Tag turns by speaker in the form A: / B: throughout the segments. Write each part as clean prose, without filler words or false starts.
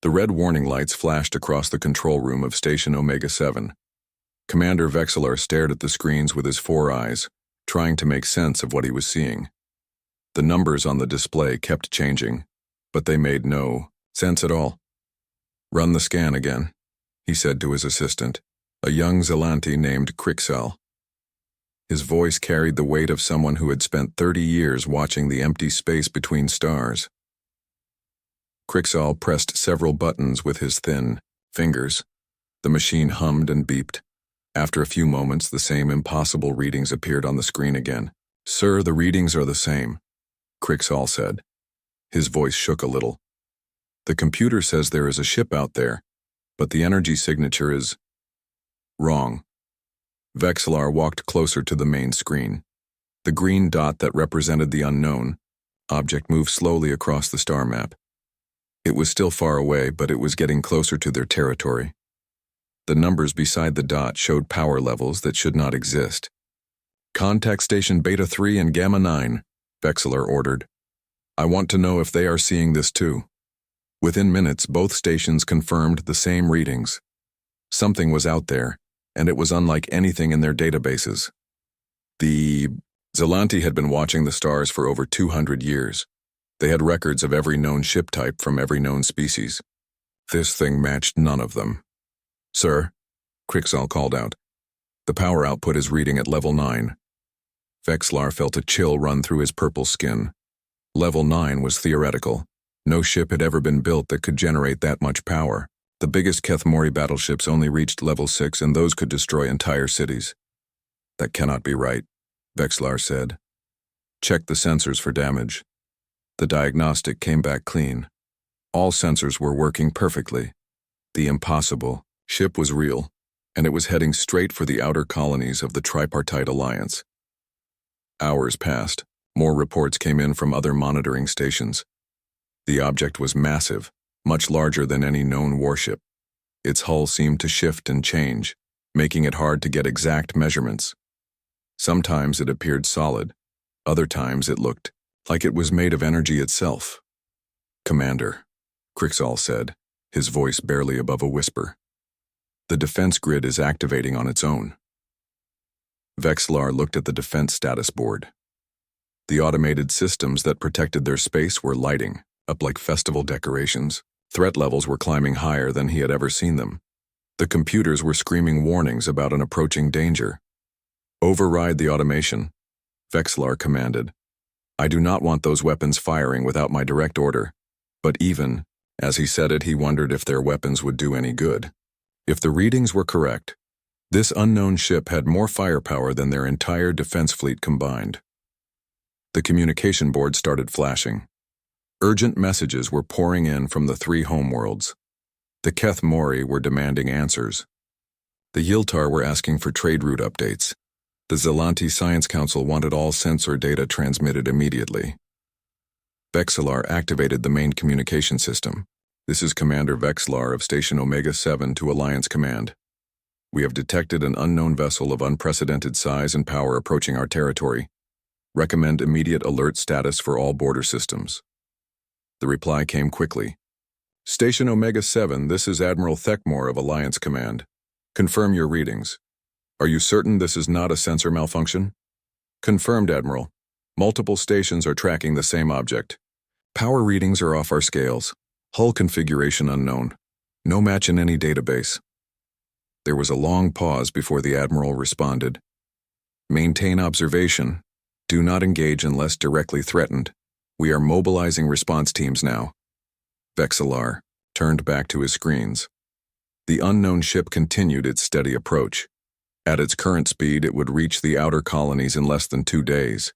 A: The red warning lights flashed across the control room of Station Omega-7. Commander Vexillar stared at the screens with his 4 eyes, trying to make sense of what he was seeing. The numbers on the display kept changing, but they made no sense at all. "Run the scan again," he said to his assistant, a young Zelanti named Crixel. His voice carried the weight of someone who had spent 30 years watching the empty space between stars. Crixel pressed several buttons with his thin fingers. The machine hummed and beeped. After a few moments, the same impossible readings appeared on the screen again. "Sir, the readings are the same," Crixel said. His voice shook a little. "The computer says there is a ship out there, but the energy signature is wrong." Vexillar walked closer to the main screen. The green dot that represented the unknown object moved slowly across the star map. It was still far away, but it was getting closer to their territory. The numbers beside the dot showed power levels that should not exist. "Contact Station Beta 3 and Gamma 9, Vexillar ordered. "I want to know if they are seeing this too." Within minutes, both stations confirmed the same readings. Something was out there, and it was unlike anything in their databases. The Zelanti had been watching the stars for over 200 years. They had records of every known ship type from every known species. This thing matched none of them. "Sir," Crixel called out. "The power output is reading at level 9. Vexillar felt a chill run through his purple skin. Level 9 was theoretical. No ship had ever been built that could generate that much power. The biggest Kethmori battleships only reached level 6, and those could destroy entire cities. "That cannot be right," Vexillar said. "Check the sensors for damage." The diagnostic came back clean. All sensors were working perfectly. The impossible ship was real, and it was heading straight for the outer colonies of the Tripartite Alliance. Hours passed. More reports came in from other monitoring stations. The object was massive, much larger than any known warship. Its hull seemed to shift and change, making it hard to get exact measurements. Sometimes it appeared solid. Other times it looked like it was made of energy itself. "Commander," Crixel said, his voice barely above a whisper. "The defense grid is activating on its own." Vexillar looked at the defense status board. The automated systems that protected their space were lighting up like festival decorations. Threat levels were climbing higher than he had ever seen them. The computers were screaming warnings about an approaching danger. "Override the automation," Vexillar commanded. "I do not want those weapons firing without my direct order." But even as he said it, he wondered if their weapons would do any good. If the readings were correct, this unknown ship had more firepower than their entire defense fleet combined. The communication board started flashing. Urgent messages were pouring in from the 3 homeworlds. The Kethmori were demanding answers. The Yiltar were asking for trade route updates. The Zelanti Science Council wanted all sensor data transmitted immediately. Vexillar activated the main communication system. "This is Commander Vexillar of Station Omega-7 to Alliance Command. We have detected an unknown vessel of unprecedented size and power approaching our territory. Recommend immediate alert status for all border systems." The reply came quickly. "Station Omega-7, this is Admiral Thekmore of Alliance Command. Confirm your readings. Are you certain this is not a sensor malfunction?" "Confirmed, Admiral. Multiple stations are tracking the same object. Power readings are off our scales. Hull configuration unknown. No match in any database." There was a long pause before the Admiral responded. "Maintain observation. Do not engage unless directly threatened. We are mobilizing response teams now." Vexillar turned back to his screens. The unknown ship continued its steady approach. At its current speed, it would reach the outer colonies in less than 2 days.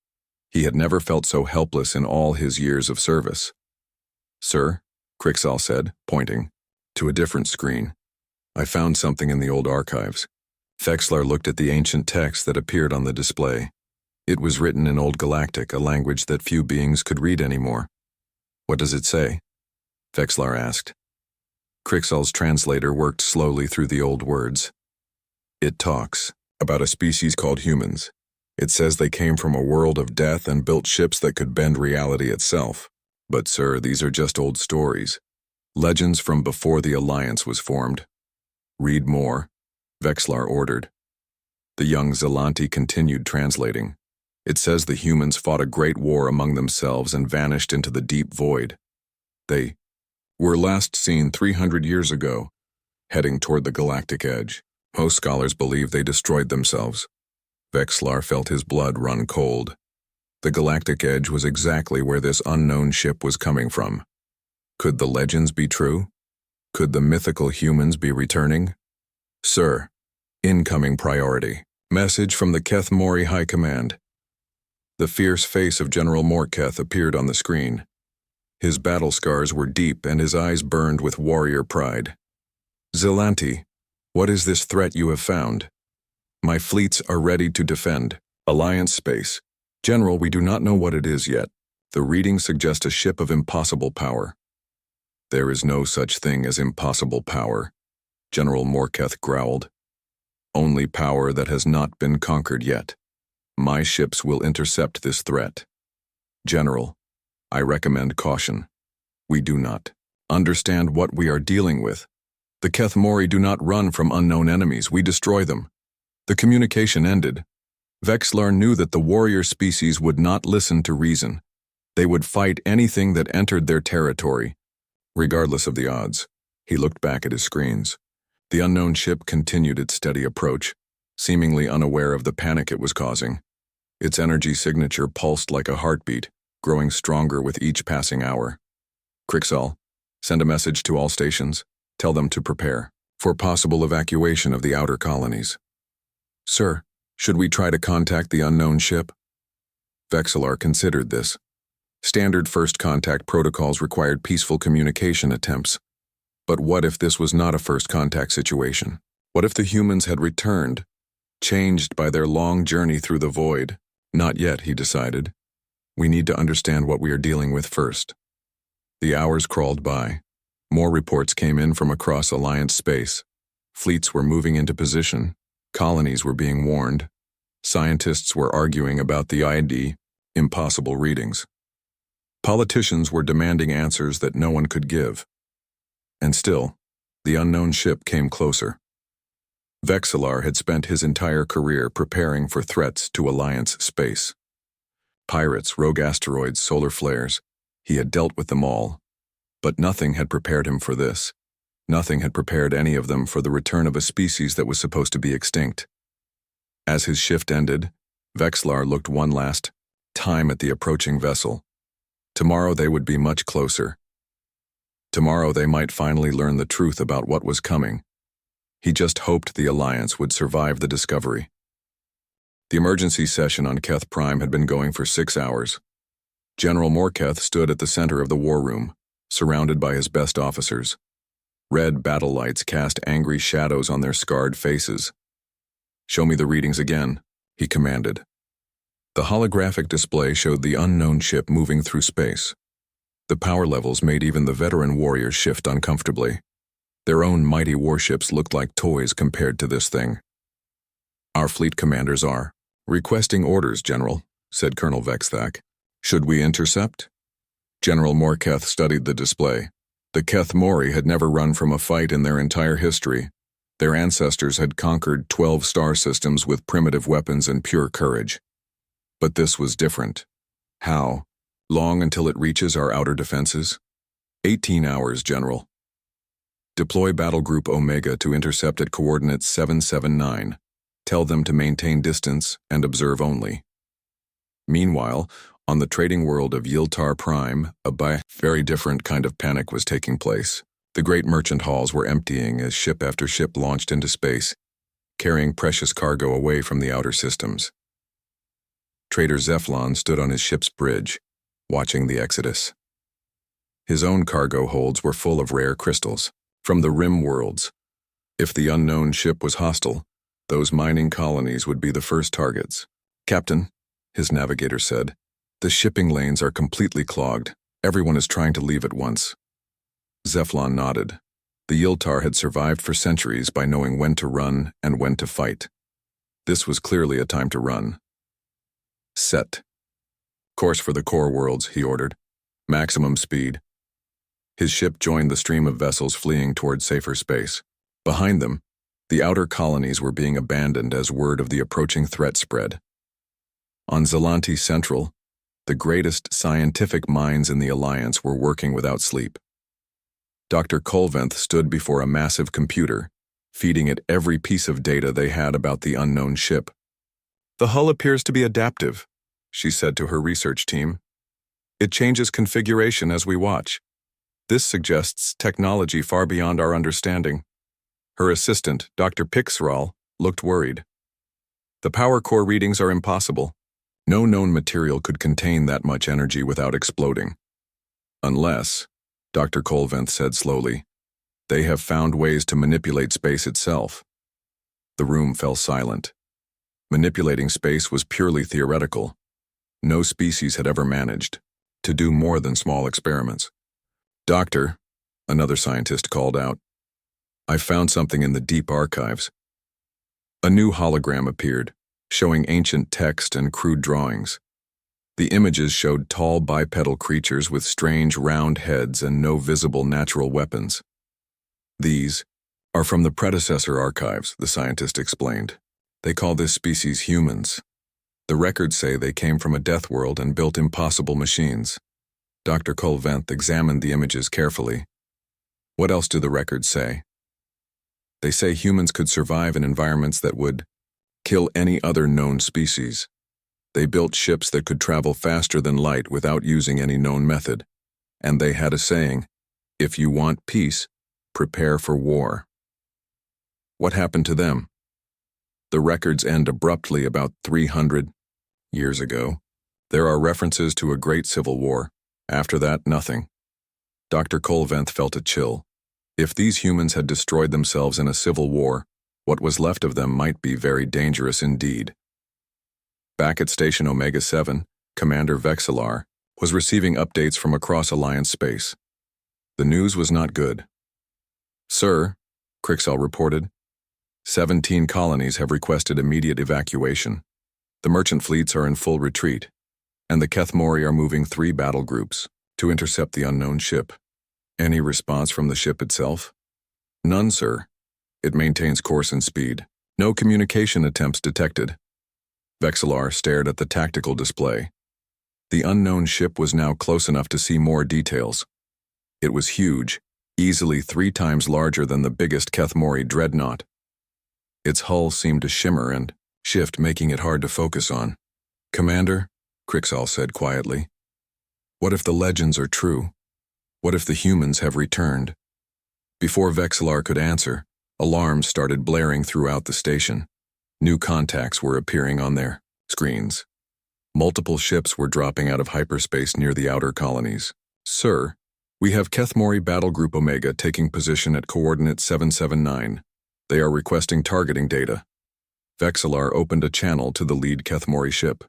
A: He had never felt so helpless in all his years of service. "Sir," Crixel said, pointing to a different screen. "I found something in the old archives." Vexillar looked at the ancient text that appeared on the display. It was written in Old Galactic, a language that few beings could read anymore. "What does it say?" Vexillar asked. Crixel's translator worked slowly through the old words. "It talks about a species called humans. It says they came from a world of death and built ships that could bend reality itself. But sir, these are just old stories. Legends from before the Alliance was formed. Read more, Vexlar ordered. The young Zelanti continued translating. It says the humans fought a great war among themselves and vanished into the deep void. They were last seen 300 years ago, heading toward the galactic edge. Most scholars believe they destroyed themselves. Vexlar felt his blood run cold. The galactic edge was exactly where this unknown ship was coming from. Could the legends be true? Could the mythical humans be returning? Sir, incoming priority. Message from the Keth Mori High Command. The fierce face of General Morketh appeared on the screen. His battle scars were deep and his eyes burned with warrior pride. Zelanti, what is this threat you have found? My fleets are ready to defend. Alliance space. General, we do not know what it is yet. The readings suggest a ship of impossible power. There is no such thing as impossible power, General Morketh growled. Only power that has not been conquered yet. My ships will intercept this threat. General, I recommend caution. We do not understand what we are dealing with. The Keth Mori do not run from unknown enemies, we destroy them. The communication ended. Vexlar knew that the warrior species would not listen to reason. They would fight anything that entered their territory. Regardless of the odds, he looked back at his screens. The unknown ship continued its steady approach, seemingly unaware of the panic it was causing. Its energy signature pulsed like a heartbeat, growing stronger with each passing hour. Krixal, send a message to all stations. Tell them to prepare for possible evacuation of the outer colonies. Sir, should we try to contact the unknown ship? Vexlar considered this. Standard first contact protocols required peaceful communication attempts. But what if this was not a first contact situation? What if the humans had returned, changed by their long journey through the void? Not yet, he decided. We need to understand what we are dealing with first. The hours crawled by. More reports came in from across Alliance space. Fleets were moving into position. Colonies were being warned. Scientists were arguing about the impossible readings. Politicians were demanding answers that no one could give. And still, the unknown ship came closer. Vexlar had spent his entire career preparing for threats to Alliance space. Pirates, rogue asteroids, solar flares. He had dealt with them all. But nothing had prepared him for this. Nothing had prepared any of them for the return of a species that was supposed to be extinct. As his shift ended, Vexlar looked one last time at the approaching vessel. Tomorrow they would be much closer. Tomorrow they might finally learn the truth about what was coming. He just hoped the Alliance would survive the discovery. The emergency session on Keth Prime had been going for 6 hours. General Morketh stood at the center of the war room, surrounded by his best officers. Red battle lights cast angry shadows on their scarred faces. Show me the readings again, he commanded. The holographic display showed the unknown ship moving through space. The power levels made even the veteran warriors shift uncomfortably. Their own mighty warships looked like toys compared to this thing. Our fleet commanders are requesting orders, General, said Colonel Vexthak. Should we intercept? General Morketh studied the display. The Keth Mori had never run from a fight in their entire history. Their ancestors had conquered 12 star systems with primitive weapons and pure courage. But this was different. How? Long until it reaches our outer defenses? 18 hours, General. Deploy Battle Group Omega to intercept at coordinates 779. Tell them to maintain distance and observe only. Meanwhile, on the trading world of Yiltar Prime, a very different kind of panic was taking place. The great merchant halls were emptying as ship after ship launched into space, carrying precious cargo away from the outer systems. Trader Zephlon stood on his ship's bridge, watching the exodus. His own cargo holds were full of rare crystals from the rim worlds. If the unknown ship was hostile, those mining colonies would be the first targets. Captain, his navigator said, the shipping lanes are completely clogged. Everyone is trying to leave at once. Zephlon nodded. The Yiltar had survived for centuries by knowing when to run and when to fight. This was clearly a time to run. Set. Course for the core worlds, he ordered. Maximum speed. His ship joined the stream of vessels fleeing toward safer space. Behind them, the outer colonies were being abandoned as word of the approaching threat spread. On Zelanti Central, the greatest scientific minds in the Alliance were working without sleep. Dr. Kolventh stood before a massive computer, feeding it every piece of data they had about the unknown ship. "The hull appears to be adaptive," she said to her research team. "It changes configuration as we watch. This suggests technology far beyond our understanding." Her assistant, Dr. Pixral, looked worried. "The power core readings are impossible. No known material could contain that much energy without exploding. Unless," Dr. Kolventh said slowly, "they have found ways to manipulate space itself." The room fell silent. Manipulating space was purely theoretical. No species had ever managed to do more than small experiments. "Doctor," another scientist called out, "I found something in the deep archives." A new hologram appeared, showing ancient text and crude drawings. The images showed tall bipedal creatures with strange round heads and no visible natural weapons. "These are from the predecessor archives," the scientist explained. "They call this species humans. The records say they came from a death world and built impossible machines." Dr. Kolventh examined the images carefully. "What else do the records say?" "They say humans could survive in environments that would kill any other known species. They built ships that could travel faster than light without using any known method. And they had a saying, 'If you want peace, prepare for war.'" "What happened to them?" "The records end abruptly about 300 years ago. There are references to a great civil war. After that, nothing." Dr. Kolventh felt a chill. If these humans had destroyed themselves in a civil war, what was left of them might be very dangerous indeed. Back at Station Omega-7, Commander Vexillar was receiving updates from across Alliance space. The news was not good. "Sir," Crixell reported, 17 colonies have requested immediate evacuation. The merchant fleets are in full retreat, and the Kethmori are moving 3 battle groups to intercept the unknown ship. Any response from the ship itself?" "None, sir. It maintains course and speed. No communication attempts detected." Vexillar stared at the tactical display. The unknown ship was now close enough to see more details. It was huge, easily 3 times larger than the biggest Kethmori dreadnought. Its hull seemed to shimmer and shift, making it hard to focus on. "Commander," Crixall said quietly, "what if the legends are true? What if the humans have returned?" Before Vexillar could answer, alarms started blaring throughout the station. New contacts were appearing on their screens. Multiple ships were dropping out of hyperspace near the outer colonies. "Sir, we have Kethmori Battle Group Omega taking position at coordinate 779. They are requesting targeting data." Vexillar opened a channel to the lead Kethmori ship.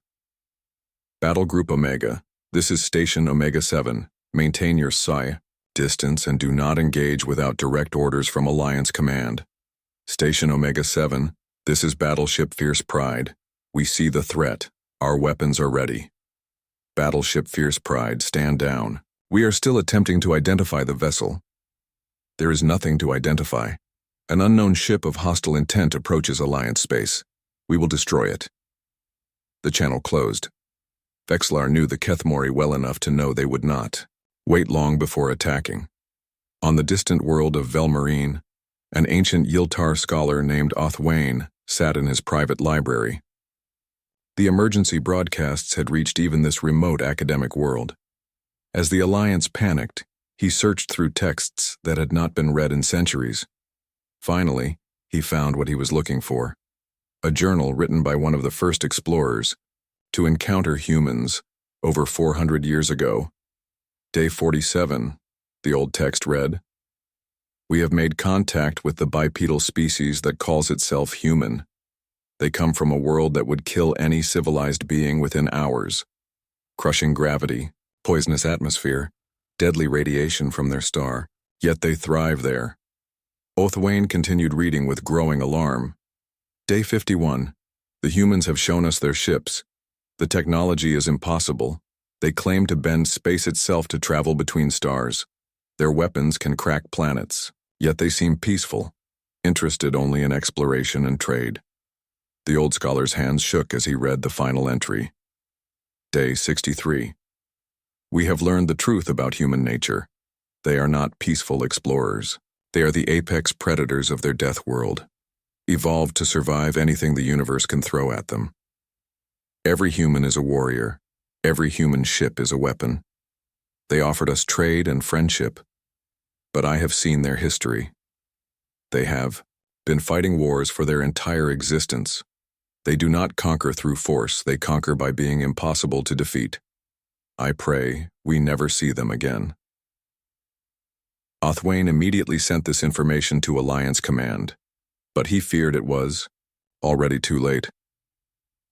A: "Battle Group Omega, this is Station Omega-7. Maintain your distance and do not engage without direct orders from Alliance Command. Station Omega-7, this is Battleship Fierce Pride. We see the threat. Our weapons are ready." "Battleship Fierce Pride, stand down. We are still attempting to identify the vessel." "There is nothing to identify. An unknown ship of hostile intent approaches Alliance space. We will destroy it." The channel closed. Vexillar knew the Kethmori well enough to know they would not wait long before attacking. On the distant world of Velmarine, an ancient Yiltar scholar named Othwain sat in his private library. The emergency broadcasts had reached even this remote academic world. As the Alliance panicked, he searched through texts that had not been read in centuries. Finally, he found what he was looking for: a journal written by one of the first explorers to encounter humans over 400 years ago. Day 47, the old text read, "We have made contact with the bipedal species that calls itself human. They come from a world that would kill any civilized being within hours. Crushing gravity, poisonous atmosphere, deadly radiation from their star, yet they thrive there." Othwain continued reading with growing alarm. Day 51, "The humans have shown us their ships. The technology is impossible. They claim to bend space itself to travel between stars. Their weapons can crack planets, yet they seem peaceful, interested only in exploration and trade. The old scholar's hands shook as he read the final entry. Day 63. We have learned the truth about human nature. They are not peaceful explorers. They are the apex predators of their death world, evolved to survive anything the universe can throw at them. Every human is a warrior. Every human ship is a weapon. They offered us trade and friendship, but I have seen their history. They have been fighting wars for their entire existence. They do not conquer through force, they conquer by being impossible to defeat. I pray we never see them again. Othwain immediately sent this information to Alliance Command, but he feared it was already too late.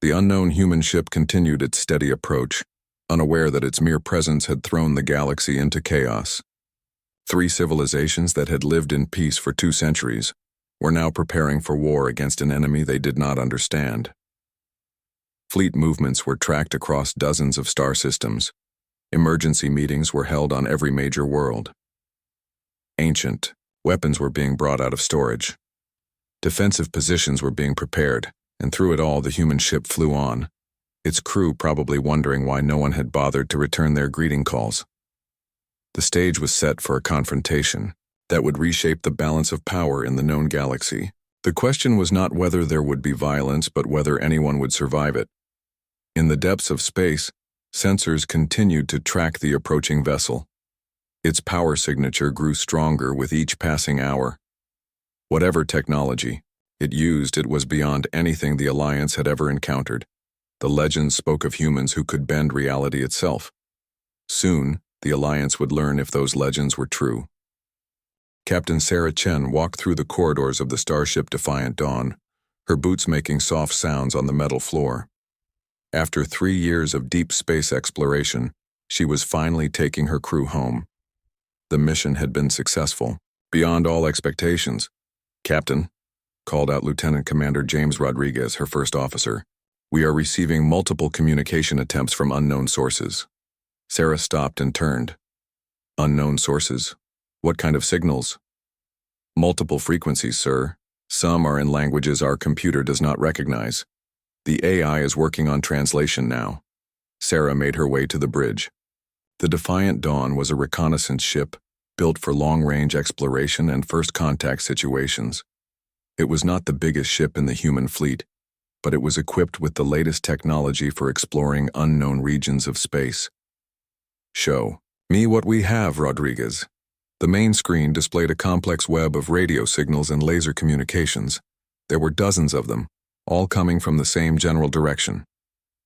A: The unknown human ship continued its steady approach, unaware that its mere presence had thrown the galaxy into chaos. 3 civilizations that had lived in peace for 2 centuries were now preparing for war against an enemy they did not understand. Fleet movements were tracked across dozens of star systems. Emergency meetings were held on every major world. Ancient weapons were being brought out of storage. Defensive positions were being prepared, and through it all the human ship flew on, its crew probably wondering why no one had bothered to return their greeting calls. The stage was set for a confrontation that would reshape the balance of power in the known galaxy. The question was not whether there would be violence, but whether anyone would survive it. In the depths of space, sensors continued to track the approaching vessel. Its power signature grew stronger with each passing hour. Whatever technology it used, it was beyond anything the Alliance had ever encountered. The legends spoke of humans who could bend reality itself. Soon, the Alliance would learn if those legends were true. Captain Sarah Chen walked through the corridors of the starship Defiant Dawn, her boots making soft sounds on the metal floor. After 3 years of deep space exploration, she was finally taking her crew home. The mission had been successful, beyond all expectations. Captain, called out Lieutenant Commander James Rodriguez, her first officer, we are receiving multiple communication attempts from unknown sources. Sarah stopped and turned. Unknown sources? What kind of signals? Multiple frequencies, sir. Some are in languages our computer does not recognize. The AI is working on translation now. Sarah made her way to the bridge. The Defiant Dawn was a reconnaissance ship built for long-range exploration and first contact situations. It was not the biggest ship in the human fleet, but it was equipped with the latest technology for exploring unknown regions of space. Show me what we have, Rodriguez. The main screen displayed a complex web of radio signals and laser communications. There were dozens of them, all coming from the same general direction.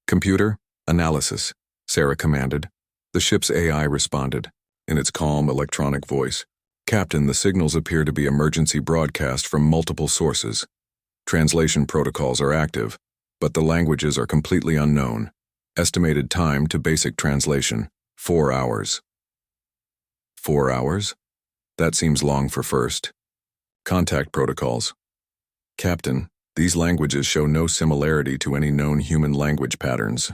A: Computer, analysis, Sarah commanded. The ship's AI responded, in its calm electronic voice. Captain, the signals appear to be emergency broadcast from multiple sources. Translation protocols are active, but the languages are completely unknown. Estimated time to basic translation, 4 hours. 4 hours? That seems long for first. Contact protocols. Captain, these languages show no similarity to any known human language patterns.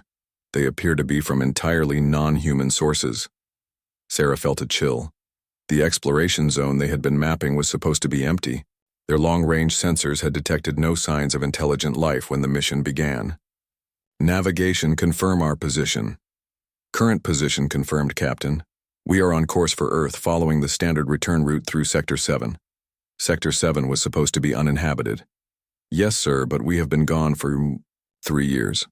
A: They appear to be from entirely non-human sources. Sarah felt a chill. The exploration zone they had been mapping was supposed to be empty. Their long-range sensors had detected no signs of intelligent life when the mission began. Navigation, confirm our position. Current position confirmed, Captain. We are on course for Earth following the standard return route through Sector 7. Sector 7 was supposed to be uninhabited. Yes, sir, but we have been gone for 3 years.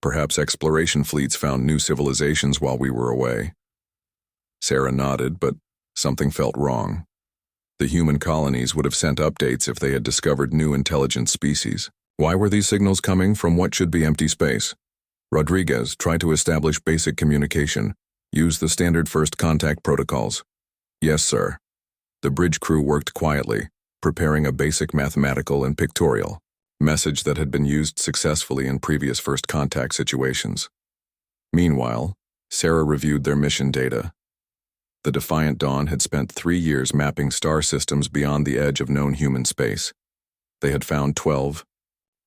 A: Perhaps exploration fleets found new civilizations while we were away. Sarah nodded, but something felt wrong. The human colonies would have sent updates if they had discovered new intelligent species. Why were these signals coming from what should be empty space? Rodriguez, try to establish basic communication. Use the standard first contact protocols. Yes, sir. The bridge crew worked quietly, preparing a basic mathematical and pictorial message that had been used successfully in previous first contact situations. Meanwhile, Sarah reviewed their mission data. The Defiant Dawn had spent 3 years mapping star systems beyond the edge of known human space. They had found 12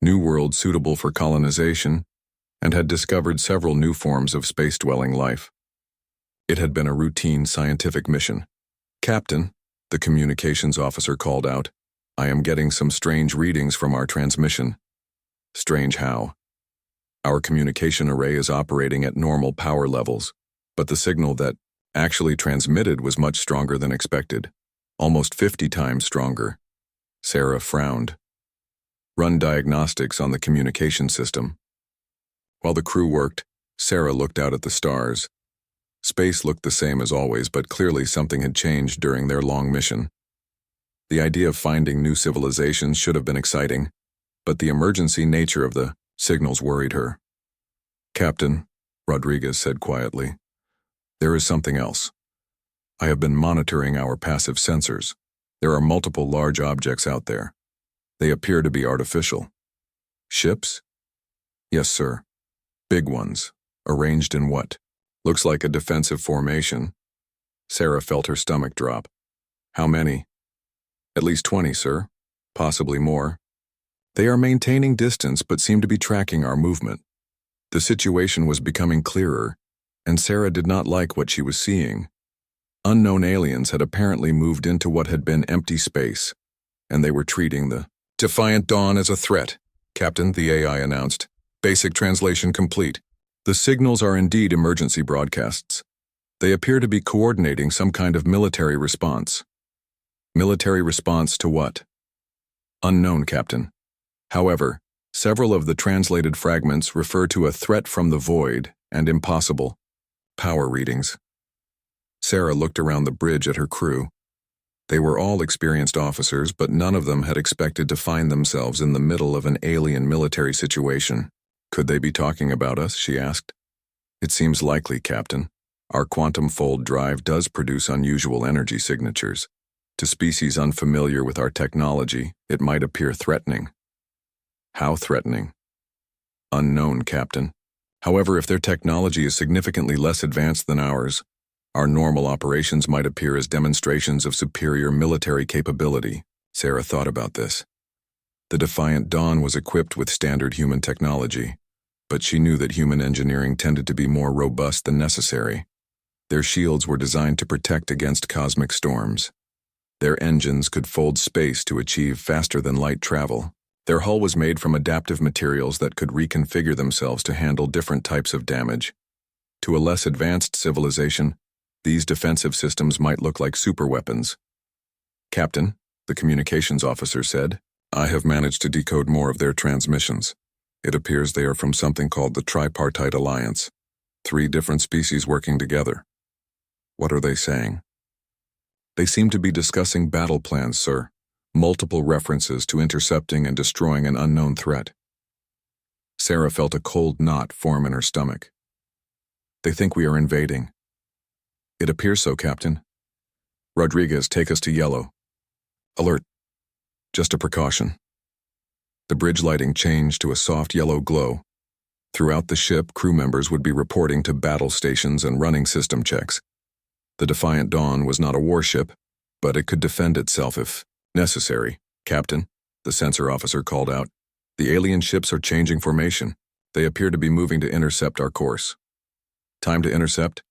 A: new worlds suitable for colonization and had discovered several new forms of space-dwelling life. It had been a routine scientific mission, Captain, the communications officer called out, I am getting some strange readings from our transmission. Strange how? Our communication array is operating at normal power levels, but the signal that actually transmitted was much stronger than expected, almost 50 times stronger. Sarah frowned. Run diagnostics on the communication system. While the crew worked, Sarah looked out at the stars. Space looked the same as always, but clearly something had changed during their long mission. The idea of finding new civilizations should have been exciting, but the emergency nature of the signals worried her. Captain, Rodriguez said quietly, there is something else. I have been monitoring our passive sensors. There are multiple large objects out there. They appear to be artificial. Ships? Yes, sir. Big ones. Arranged in what? Looks like a defensive formation. Sarah felt her stomach drop. How many? At least 20, sir. Possibly more. They are maintaining distance but seem to be tracking our movement. The situation was becoming clearer, and Sarah did not like what she was seeing. Unknown aliens had apparently moved into what had been empty space, and they were treating the Defiant Dawn as a threat, Captain, the AI announced. Basic translation complete. The signals are indeed emergency broadcasts. They appear to be coordinating some kind of military response. Military response to what? Unknown, Captain. However, several of the translated fragments refer to a threat from the void and impossible power readings. Sarah looked around the bridge at her crew. They were all experienced officers, but none of them had expected to find themselves in the middle of an alien military situation. Could they be talking about us, she asked. It seems likely, Captain. Our quantum fold drive does produce unusual energy signatures. To species unfamiliar with our technology, it might appear threatening. How threatening? Unknown, Captain. However, if their technology is significantly less advanced than ours, our normal operations might appear as demonstrations of superior military capability. Sarah thought about this. The Defiant Dawn was equipped with standard human technology, but she knew that human engineering tended to be more robust than necessary. Their shields were designed to protect against cosmic storms. Their engines could fold space to achieve faster-than-light travel. Their hull was made from adaptive materials that could reconfigure themselves to handle different types of damage. To a less advanced civilization, these defensive systems might look like superweapons. Captain, the communications officer said, I have managed to decode more of their transmissions. It appears they are from something called the Tripartite Alliance. 3 different species working together. What are they saying? They seem to be discussing battle plans, sir. Multiple references to intercepting and destroying an unknown threat. Sarah felt a cold knot form in her stomach. They think we are invading. It appears so, Captain. Rodriguez, take us to yellow. Alert. Just a precaution. The bridge lighting changed to a soft yellow glow. Throughout the ship, crew members would be reporting to battle stations and running system checks. The Defiant Dawn was not a warship, but it could defend itself if necessary. Captain, the sensor officer called out. The alien ships are changing formation. They appear to be moving to intercept our course. Time to intercept?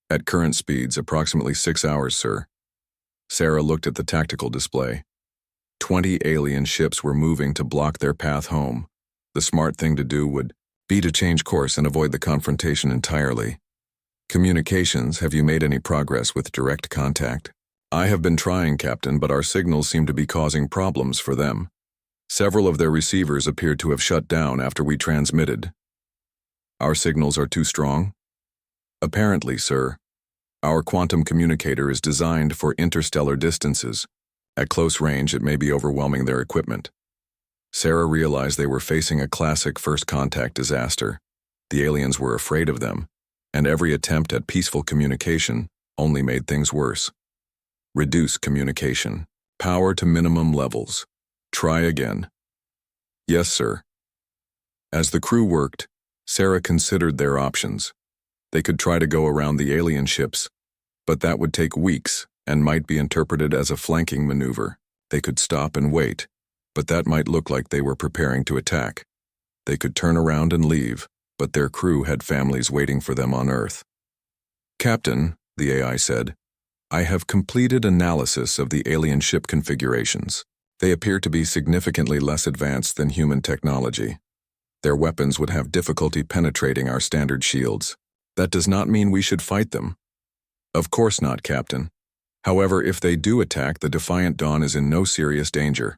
A: At current speeds, approximately 6 hours, sir. Sarah looked at the tactical display. 20 alien ships were moving to block their path home. The smart thing to do would be to change course and avoid the confrontation entirely. Communications, have you made any progress with direct contact? I have been trying, Captain, but our signals seem to be causing problems for them. Several of their receivers appeared to have shut down after we transmitted. Our signals are too strong? Apparently, sir. Our quantum communicator is designed for interstellar distances. At close range, it may be overwhelming their equipment. Sarah realized they were facing a classic first contact disaster. The aliens were afraid of them, and every attempt at peaceful communication only made things worse. Reduce communication. Power to minimum levels. Try again. Yes, sir. As the crew worked, Sarah considered their options. They could try to go around the alien ships, but that would take weeks and might be interpreted as a flanking maneuver. They could stop and wait, but that might look like they were preparing to attack. They could turn around and leave, but their crew had families waiting for them on Earth. Captain, the AI said, I have completed analysis of the alien ship configurations. They appear to be significantly less advanced than human technology. Their weapons would have difficulty penetrating our standard shields. That does not mean we should fight them. Of course not, Captain. However, if they do attack, the Defiant Dawn is in no serious danger.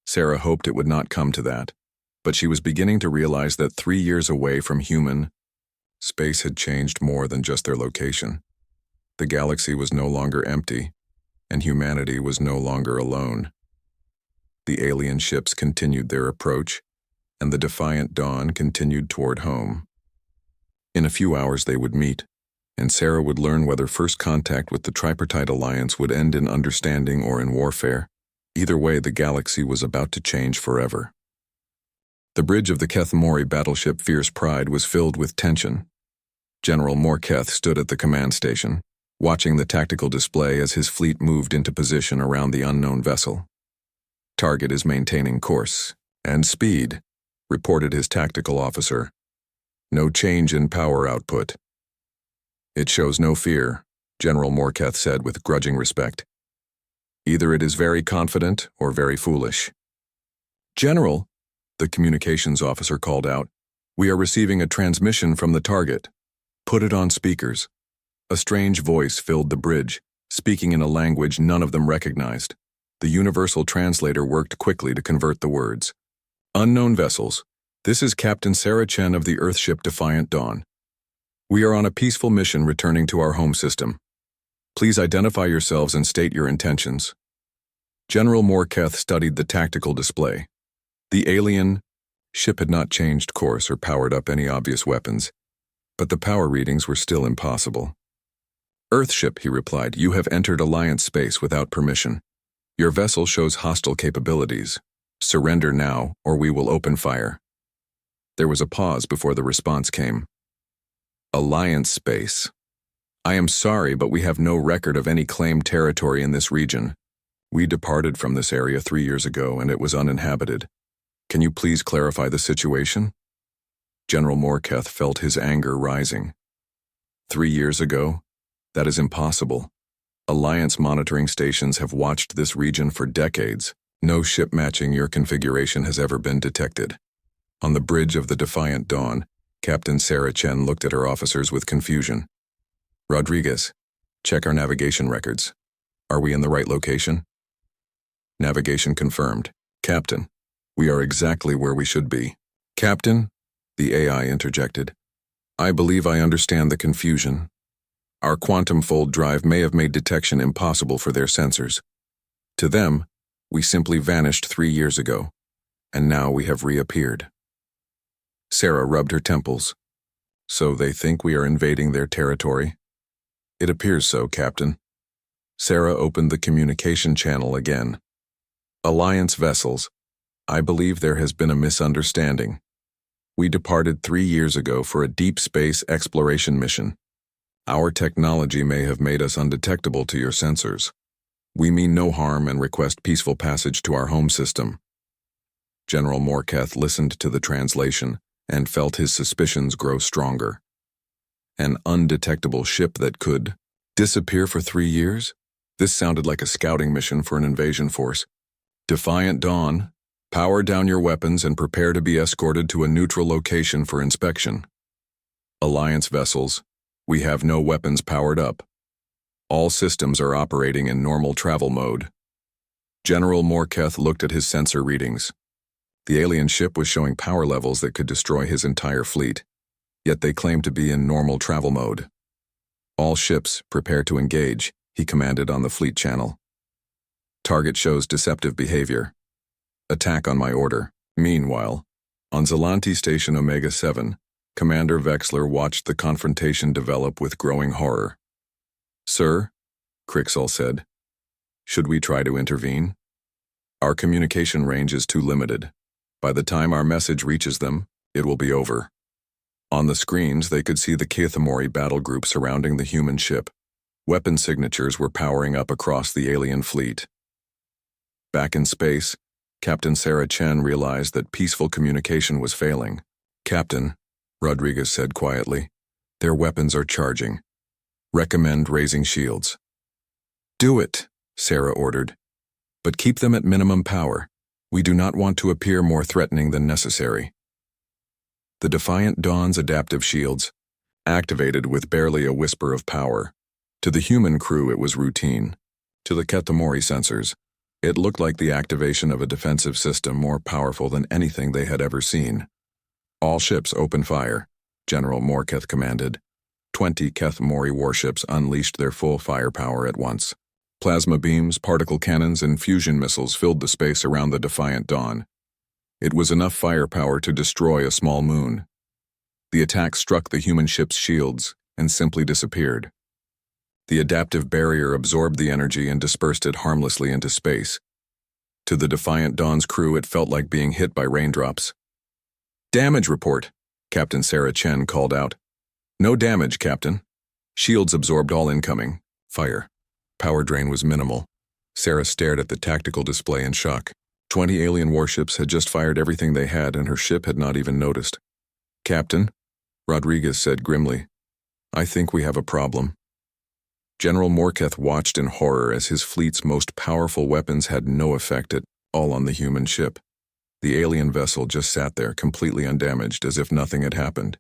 A: Sarah hoped it would not come to that, but she was beginning to realize that 3 years away from human, space had changed more than just their location. The galaxy was no longer empty, and humanity was no longer alone. The alien ships continued their approach, and the Defiant Dawn continued toward home. In a few hours they would meet, and Sarah would learn whether first contact with the Tripartite Alliance would end in understanding or in warfare. Either way, the galaxy was about to change forever. The bridge of the Kethmori battleship Fierce Pride was filled with tension. General Morketh stood at the command station, watching the tactical display as his fleet moved into position around the unknown vessel. "Target is maintaining course and speed," reported his tactical officer. "No change in power output." "It shows no fear," General Morketh said with grudging respect. "Either it is very confident or very foolish." "General," the communications officer called out, "we are receiving a transmission from the target. Put it on speakers." A strange voice filled the bridge, speaking in a language none of them recognized. The universal translator worked quickly to convert the words. "Unknown vessels, this is Captain Sarah Chen of the Earthship Defiant Dawn. We are on a peaceful mission returning to our home system. Please identify yourselves and state your intentions." General Morketh studied the tactical display. The alien ship had not changed course or powered up any obvious weapons, but the power readings were still impossible. "Earthship," he replied, "you have entered Alliance space without permission. Your vessel shows hostile capabilities. Surrender now, or we will open fire." There was a pause before the response came. "Alliance space. I am sorry, but we have no record of any claimed territory in this region. We departed from this area 3 years ago and it was uninhabited. Can you please clarify the situation?" General Morketh felt his anger rising. 3 years ago? That is impossible. Alliance monitoring stations have watched this region for decades. No ship matching your configuration has ever been detected. On the bridge of the Defiant Dawn, Captain Sarah Chen looked at her officers with confusion. "Rodriguez, check our navigation records. Are we in the right location?" Navigation confirmed. "Captain, we are exactly where we should be." "Captain," the AI interjected, "I believe I understand the confusion. Our quantum fold drive may have made detection impossible for their sensors. To them, we simply vanished 3 years ago, and now we have reappeared." Sarah rubbed her temples. "So they think we are invading their territory?" "It appears so, Captain." Sarah opened the communication channel again. "Alliance vessels, I believe there has been a misunderstanding. We departed 3 years ago for a deep space exploration mission. Our technology may have made us undetectable to your sensors. We mean no harm and request peaceful passage to our home system." General Morketh listened to the translation and felt his suspicions grow stronger. An undetectable ship that could disappear for 3 years? This sounded like a scouting mission for an invasion force. "Defiant Dawn, power down your weapons and prepare to be escorted to a neutral location for inspection. Alliance vessels, we have no weapons powered up. All systems are operating in normal travel mode." General Morketh looked at his sensor readings. The alien ship was showing power levels that could destroy his entire fleet, yet they claimed to be in normal travel mode. "All ships, prepare to engage," he commanded on the fleet channel. "Target shows deceptive behavior. Attack on my order." Meanwhile, on Zelanti Station Omega 7, Commander Vexler watched the confrontation develop with growing horror. "Sir," Crixall said, "should we try to intervene? Our communication range is too limited. By the time our message reaches them, it will be over." On the screens, they could see the Kethmori battle group surrounding the human ship. Weapon signatures were powering up across the alien fleet. Back in space, Captain Sarah Chen realized that peaceful communication was failing. "Captain," Rodriguez said quietly, "their weapons are charging. Recommend raising shields." Do it, Sarah ordered. But keep them at minimum power. We do not want to appear more threatening than necessary. The Defiant Dawn's adaptive shields activated with barely a whisper of power. To the human crew it was routine. To the Ketamori sensors, it looked like the activation of a defensive system more powerful than anything they had ever seen. All ships open fire, General Morketh commanded. 20 Ketamori warships unleashed their full firepower at once. Plasma beams, particle cannons, and fusion missiles filled the space around the Defiant Dawn. It was enough firepower to destroy a small moon. The attack struck the human ship's shields and simply disappeared. The adaptive barrier absorbed the energy and dispersed it harmlessly into space. To the Defiant Dawn's crew, it felt like being hit by raindrops. "Damage report," Captain Sarah Chen called out. "No damage, Captain. Shields absorbed all incoming fire. Power drain was minimal." Sarah stared at the tactical display in shock. 20 alien warships had just fired everything they had, and her ship had not even noticed. "Captain," Rodriguez said grimly, "I think we have a problem." General Morketh watched in horror as his fleet's most powerful weapons had no effect at all on the human ship. The alien vessel just sat there, completely undamaged, as if nothing had happened.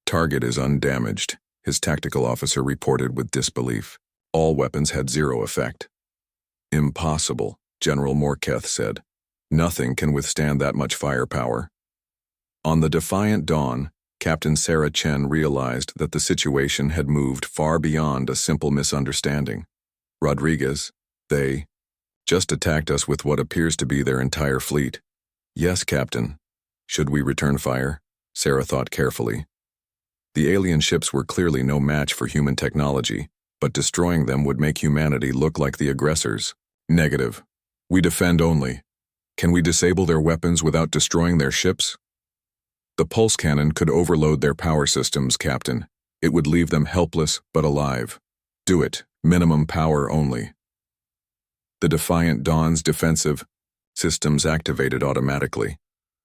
A: "Target is undamaged," his tactical officer reported with disbelief. "All weapons had zero effect." "Impossible," General Morketh said. "Nothing can withstand that much firepower." On the Defiant Dawn, Captain Sarah Chen realized that the situation had moved far beyond a simple misunderstanding. "Rodriguez, they just attacked us with what appears to be their entire fleet." "Yes, Captain. Should we return fire?" Sarah thought carefully. The alien ships were clearly no match for human technology, but destroying them would make humanity look like the aggressors. "Negative. We defend only. Can we disable their weapons without destroying their ships?" "The pulse cannon could overload their power systems, Captain. It would leave them helpless but alive." "Do it. Minimum power only." The Defiant Dawn's defensive systems activated automatically.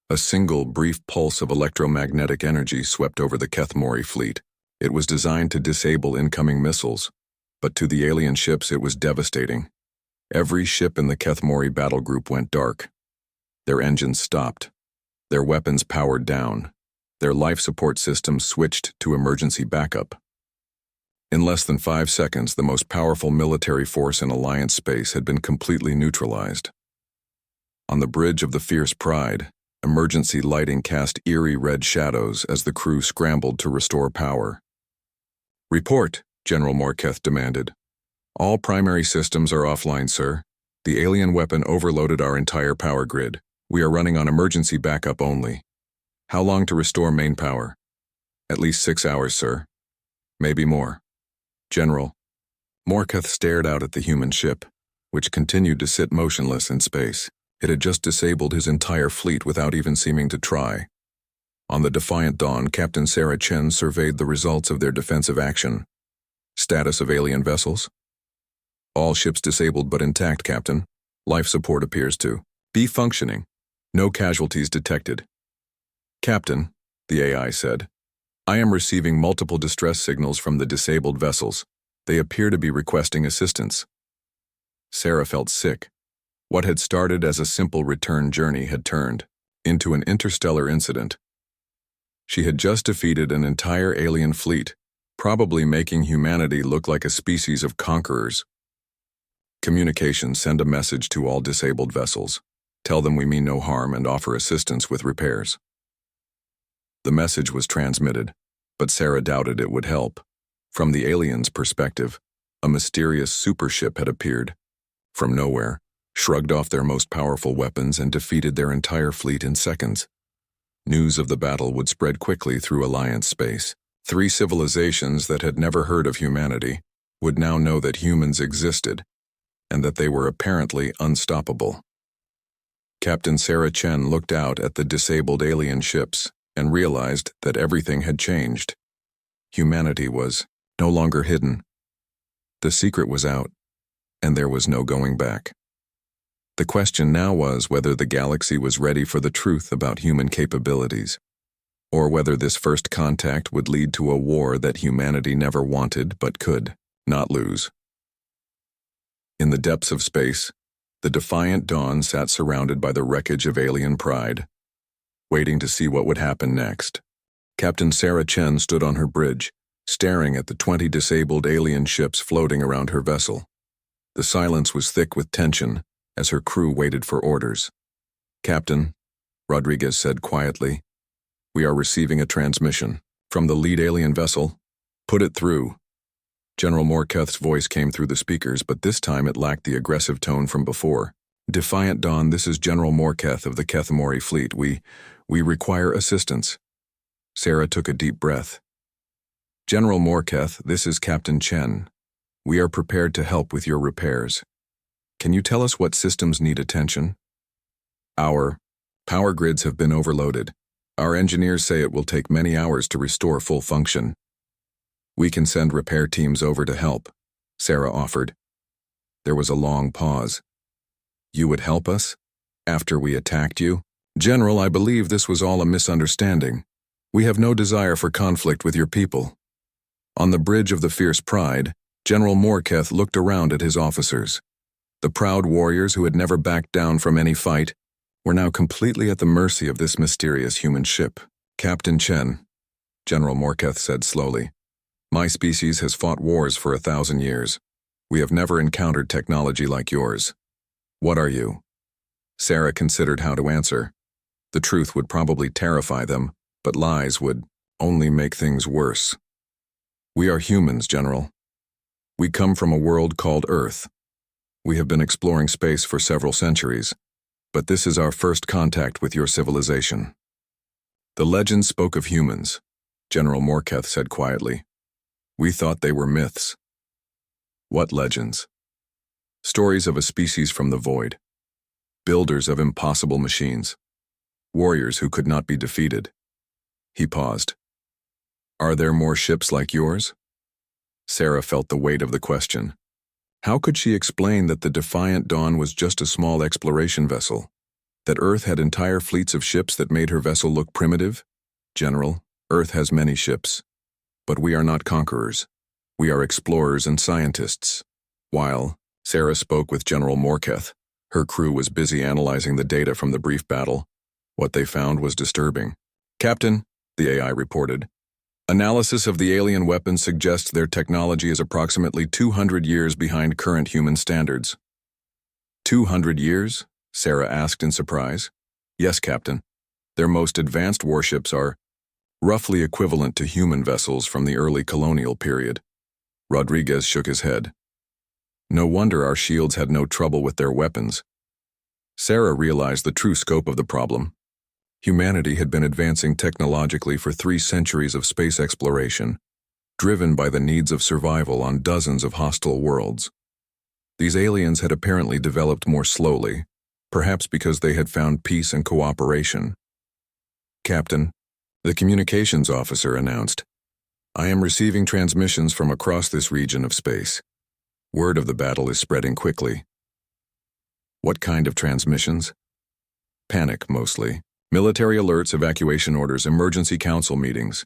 A: A single brief pulse of electromagnetic energy swept over the Ketamori fleet. It was designed to disable incoming missiles, but to the alien ships it was devastating. Every ship in the Ketamori battle group went dark. Their engines stopped. Their weapons powered down. Their life support systems switched to emergency backup. In less than 5 seconds, the most powerful military force in Alliance space had been completely neutralized. On the bridge of the Fierce Pride, emergency lighting cast eerie red shadows as the crew scrambled to restore power. "Report," General Morketh demanded. "All primary systems are offline, sir. The alien weapon overloaded our entire power grid. We are running on emergency backup only." "How long to restore main power?" "At least 6 hours, sir. Maybe more." "General." Morketh stared out at the human ship, which continued to sit motionless in space. It had just disabled his entire fleet without even seeming to try. On the Defiant Dawn, Captain Sarah Chen surveyed the results of their defensive action. "Status of alien vessels?" "All ships disabled but intact, Captain. Life support appears to be functioning. No casualties detected." "Captain," the AI said, "I am receiving multiple distress signals from the disabled vessels. They appear to be requesting assistance." Sarah felt sick. What had started as a simple return journey had turned into an interstellar incident. She had just defeated an entire alien fleet, probably making humanity look like a species of conquerors. "Communications, send a message to all disabled vessels. Tell them we mean no harm and offer assistance with repairs." The message was transmitted, but Sarah doubted it would help. From the aliens' perspective, a mysterious supership had appeared from nowhere, shrugged off their most powerful weapons, and defeated their entire fleet in seconds. News of the battle would spread quickly through Alliance space. 3 civilizations that had never heard of humanity would now know that humans existed, and that they were apparently unstoppable. Captain Sarah Chen looked out at the disabled alien ships and realized that everything had changed. Humanity was no longer hidden. The secret was out, and there was no going back. The question now was whether the galaxy was ready for the truth about human capabilities, or whether this first contact would lead to a war that humanity never wanted but could not lose. In the depths of space, the defiant Dawn sat surrounded by the wreckage of alien pride, waiting to see what would happen next. Captain Sarah Chen stood on her bridge, staring at the 20 disabled alien ships floating around her vessel. The silence was thick with tension as her crew waited for orders. "Captain," Rodriguez said quietly, "we are receiving a transmission from the lead alien vessel. Put it through." General Morketh's voice came through the speakers, but this time it lacked the aggressive tone from before. "Defiant Dawn, this is General Morketh of the Kethmori fleet. We require assistance." Sarah took a deep breath. "General Morketh, this is Captain Chen. We are prepared to help with your repairs. Can you tell us what systems need attention?" "Our power grids have been overloaded. Our engineers say it will take many hours to restore full function. We can send repair teams over to help," Sarah offered. There was a long pause. "You would help us? After we attacked you?" "General, I believe this was all a misunderstanding. We have no desire for conflict with your people." On the bridge of the Fierce Pride, General Morketh looked around at his officers. The proud warriors who had never backed down from any fight were now completely at the mercy of this mysterious human ship. "Captain Chen," General Morketh said slowly, "my species has fought wars for 1,000 years. We have never encountered technology like yours. What are you?" Sarah considered how to answer. The truth would probably terrify them, but lies would only make things worse. "We are humans, General. We come from a world called Earth. We have been exploring space for several centuries, but this is our first contact with your civilization." "The legends spoke of humans," General Morketh said quietly. "We thought they were myths." "What legends?" "Stories of a species from the void. Builders of impossible machines. Warriors who could not be defeated." He paused. "Are there more ships like yours?" Sarah felt the weight of the question. How could she explain that the Defiant Dawn was just a small exploration vessel? That Earth had entire fleets of ships that made her vessel look primitive? "General, Earth has many ships. But we are not conquerors. We are explorers and scientists." While Sarah spoke with General Morketh, her crew was busy analyzing the data from the brief battle. What they found was disturbing. "Captain," the AI reported, "analysis of the alien weapons suggests their technology is approximately 200 years behind current human standards." 200 years? Sarah asked in surprise. "Yes, Captain. Their most advanced warships are roughly equivalent to human vessels from the early colonial period." Rodriguez shook his head. "No wonder our shields had no trouble with their weapons." Sarah realized the true scope of the problem. Humanity had been advancing technologically for 3 centuries of space exploration, driven by the needs of survival on dozens of hostile worlds. These aliens had apparently developed more slowly, perhaps because they had found peace and cooperation. "Captain," the communications officer announced, "I am receiving transmissions from across this region of space. Word of the battle is spreading quickly." "What kind of transmissions?" "Panic, mostly. Military alerts, evacuation orders, emergency council meetings.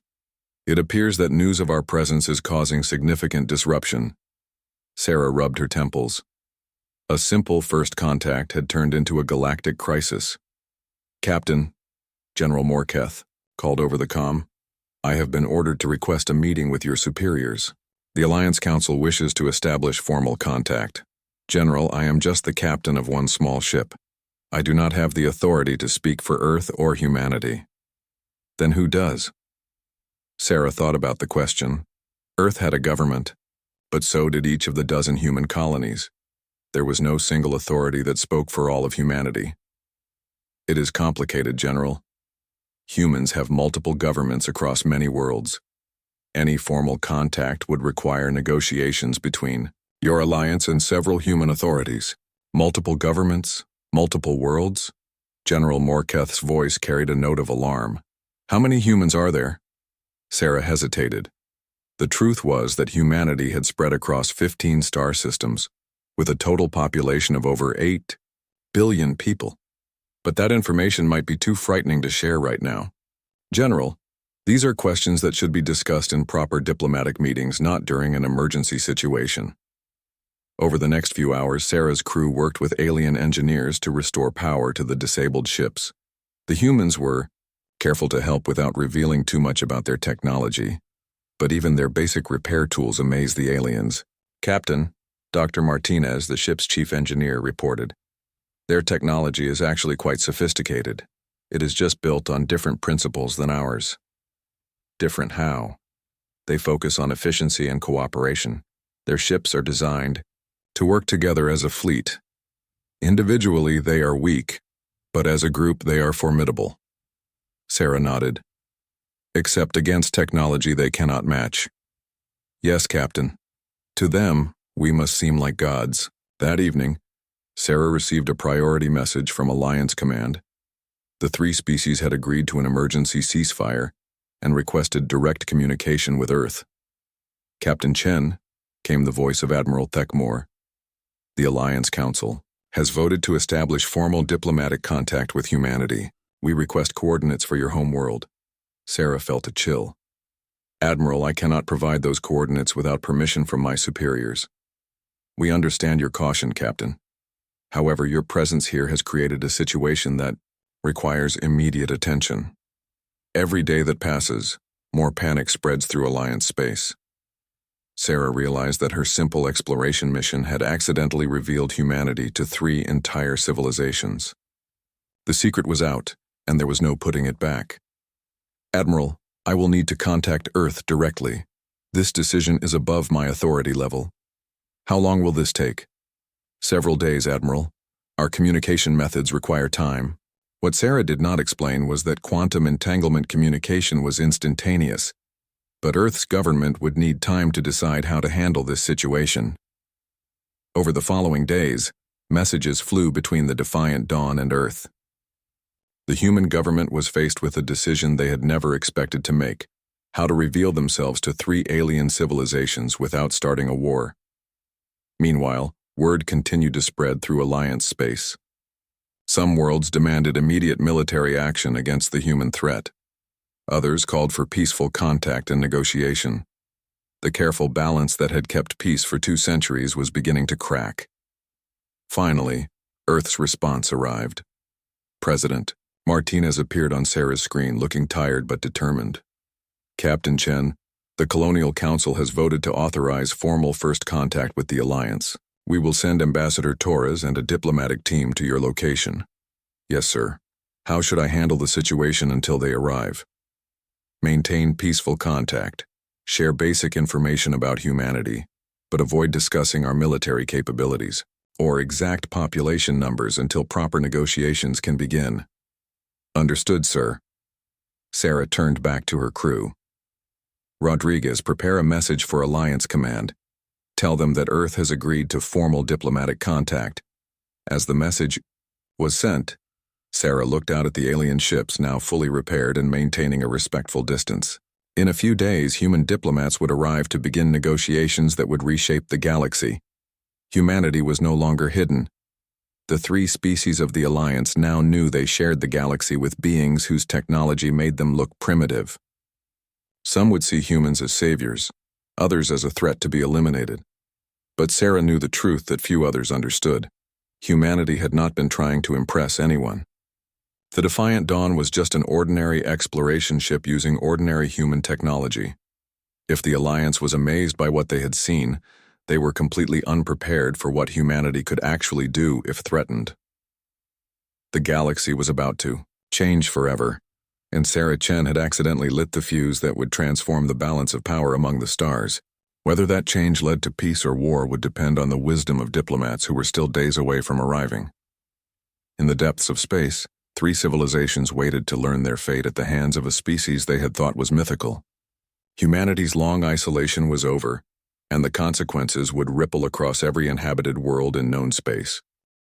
A: It appears that news of our presence is causing significant disruption." Sarah rubbed her temples. A simple first contact had turned into a galactic crisis. "Captain," General Morketh called over the comm, "I have been ordered to request a meeting with your superiors. The Alliance Council wishes to establish formal contact. General, I am just the captain of one small ship. I do not have the authority to speak for Earth or humanity." "Then who does?" Sarah thought about the question. Earth had a government, but so did each of the dozen human colonies. There was no single authority that spoke for all of humanity. "It is complicated, General. Humans have multiple governments across many worlds. Any formal contact would require negotiations between your alliance and several human authorities. Multiple governments? Multiple worlds?" General Morketh's voice carried a note of alarm. "How many humans are there?" Sarah hesitated. The truth was that humanity had spread across 15 star systems, with a total population of over 8 billion people. But that information might be too frightening to share right now. "General, these are questions that should be discussed in proper diplomatic meetings, not during an emergency situation." Over the next few hours, Sarah's crew worked with alien engineers to restore power to the disabled ships. The humans were careful to help without revealing too much about their technology, but even their basic repair tools amazed the aliens. Captain, Dr. Martinez, the ship's chief engineer, reported, "Their technology is actually quite sophisticated. It is just built on different principles than ours." Different how? They focus on efficiency and cooperation. Their ships are designed to work together as a fleet. Individually, they are weak, but as a group, they are formidable. Sarah nodded. Except against technology they cannot match. Yes, Captain. To them, we must seem like gods. That evening, Sarah received a priority message from Alliance Command. The three species had agreed to an emergency ceasefire and requested direct communication with Earth. Captain Chen, came the voice of Admiral Thekmore. The Alliance Council has voted to establish formal diplomatic contact with humanity. We request coordinates for your home world. Sarah felt a chill. Admiral, I cannot provide those coordinates without permission from my superiors. We understand your caution, Captain. However, your presence here has created a situation that requires immediate attention. Every day that passes, more panic spreads through Alliance space. Sarah realized that her simple exploration mission had accidentally revealed humanity to 3 entire civilizations. The secret was out, and there was no putting it back. Admiral, I will need to contact Earth directly. This decision is above my authority level. How long will this take? Several days, Admiral. Our communication methods require time. What Sarah did not explain was that quantum entanglement communication was instantaneous, but Earth's government would need time to decide how to handle this situation. Over the following days, messages flew between the Defiant Dawn and Earth. The human government was faced with a decision they had never expected to make: how to reveal themselves to 3 alien civilizations without starting a war. Meanwhile, word continued to spread through Alliance space. Some worlds demanded immediate military action against the human threat. Others called for peaceful contact and negotiation. The careful balance that had kept peace for 2 centuries was beginning to crack. Finally, Earth's response arrived. President Martinez appeared on Sarah's screen, looking tired but determined. Captain Chen, the Colonial Council has voted to authorize formal first contact with the Alliance. We will send Ambassador Torres and a diplomatic team to your location. Yes, sir. How should I handle the situation until they arrive? Maintain peaceful contact. Share basic information about humanity, but avoid discussing our military capabilities or exact population numbers until proper negotiations can begin. Understood, sir. Sarah turned back to her crew. Rodriguez, prepare a message for Alliance Command. Tell them that Earth has agreed to formal diplomatic contact. As the message was sent, Sarah looked out at the alien ships, now fully repaired and maintaining a respectful distance. In a few days, human diplomats would arrive to begin negotiations that would reshape the galaxy. Humanity was no longer hidden. The 3 species of the Alliance now knew they shared the galaxy with beings whose technology made them look primitive. Some would see humans as saviors, others as a threat to be eliminated. But Sarah knew the truth that few others understood. Humanity had not been trying to impress anyone. The Defiant Dawn was just an ordinary exploration ship using ordinary human technology. If the Alliance was amazed by what they had seen, they were completely unprepared for what humanity could actually do if threatened. The galaxy was about to change forever, and Sarah Chen had accidentally lit the fuse that would transform the balance of power among the stars. Whether that change led to peace or war would depend on the wisdom of diplomats who were still days away from arriving. In the depths of space, 3 civilizations waited to learn their fate at the hands of a species they had thought was mythical. Humanity's long isolation was over, and the consequences would ripple across every inhabited world in known space.